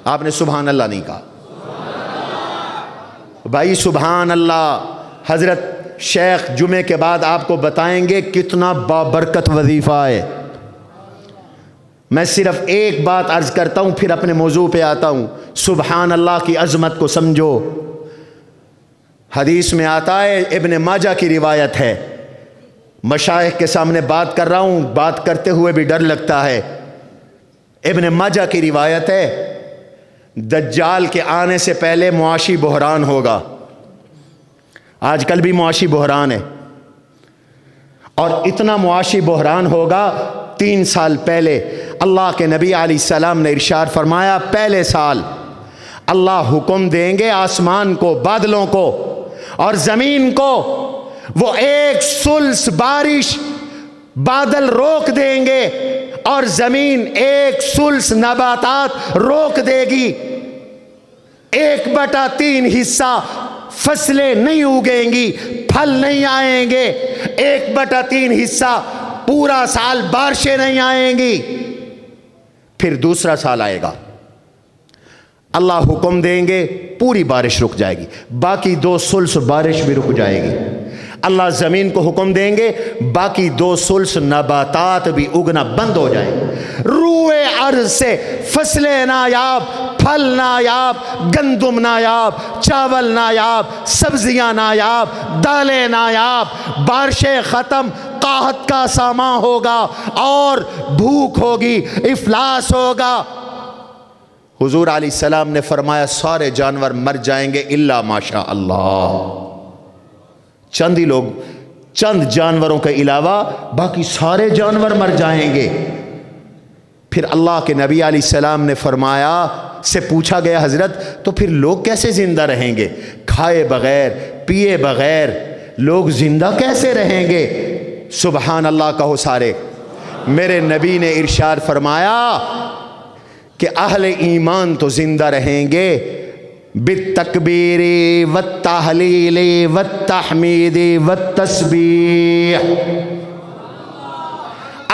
آپ نے سبحان اللہ نہیں کہا بھائی، سبحان اللہ حضرت شیخ جمعے کے بعد آپ کو بتائیں گے کتنا بابرکت وظیفہ ہے۔ میں صرف ایک بات عرض کرتا ہوں پھر اپنے موضوع پہ آتا ہوں۔ سبحان اللہ کی عظمت کو سمجھو۔ حدیث میں آتا ہے، ابن ماجہ کی روایت ہے، مشائخ کے سامنے بات کر رہا ہوں، بات کرتے ہوئے بھی ڈر لگتا ہے۔ ابن ماجہ کی روایت ہے، دجال کے آنے سے پہلے معاشی بحران ہوگا۔ آج کل بھی معاشی بحران ہے، اور اتنا معاشی بحران ہوگا 3 سال پہلے اللہ کے نبی علیہ السلام نے ارشاد فرمایا، پہلے سال اللہ حکم دیں گے آسمان کو، بادلوں کو اور زمین کو، وہ 1 سلس بارش بادل روک دیں گے اور زمین 1 سلس نباتات روک دے گی۔ 1/3 حصہ فصلیں نہیں اگیں گی، پھل نہیں آئیں گے۔ 1/3 حصہ پورا سال بارشیں نہیں آئیں گی۔ پھر دوسرا سال آئے گا، اللہ حکم دیں گے پوری بارش رک جائے گی، باقی 2 سلس بارش بھی رک جائے گی۔ اللہ زمین کو حکم دیں گے باقی 2 سلس نباتات بھی اگنا بند ہو جائیں گے۔ روئے ارض سے فصلیں نایاب، پھل نایاب، گندم نایاب، چاول نایاب، سبزیاں نایاب، دالیں نایاب، بارشیں ختم، قحط کا ساماں ہوگا اور بھوک ہوگی، افلاس ہوگا۔ حضور علیہ السلام نے فرمایا سارے جانور مر جائیں گے الا ماشاء اللہ۔ چند ہی لوگ، چند جانوروں کے علاوہ باقی سارے جانور مر جائیں گے۔ پھر اللہ کے نبی علیہ السلام نے فرمایا، سے پوچھا گیا حضرت تو پھر لوگ کیسے زندہ رہیں گے؟ کھائے بغیر پیے بغیر لوگ زندہ کیسے رہیں گے؟ سبحان اللہ کہو سارے۔ میرے نبی نے ارشاد فرمایا کہ اہل ایمان تو زندہ رہیں گے بالتکبیر والتحلیل والتحمید والتسبیح۔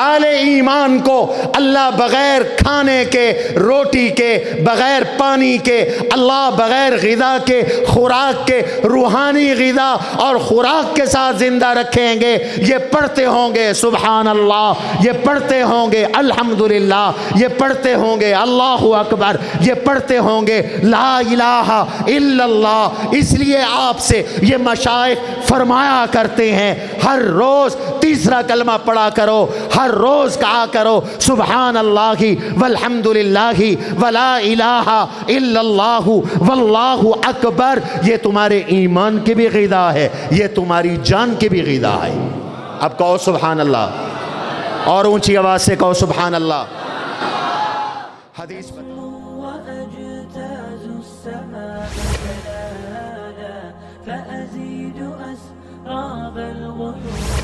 اہل ایمان کو اللہ بغیر کھانے کے، روٹی کے، بغیر پانی کے، اللہ بغیر غذا کے، خوراک کے، روحانی غذا اور خوراک کے ساتھ زندہ رکھیں گے۔ یہ پڑھتے ہوں گے سبحان اللہ، یہ پڑھتے ہوں گے الحمدللہ، یہ پڑھتے ہوں گے اللہ اکبر، یہ پڑھتے ہوں گے لا الہ الا اللہ۔ اس لیے آپ سے یہ مشائخ فرمایا کرتے ہیں ہر روز تیسرا کلمہ پڑھا کرو، ہر روز کہا کرو سبحان اللہ والحمدللہ ولا الہ الا اللہ واللہ اکبر۔ یہ تمہارے ایمان کی بھی غذا ہے، یہ تمہاری جان کی بھی غذا ہے۔ اب کہو سبحان اللہ، اور اونچی آواز سے کہو سبحان اللہ۔ حدیث فأزيد أسراب الغيوم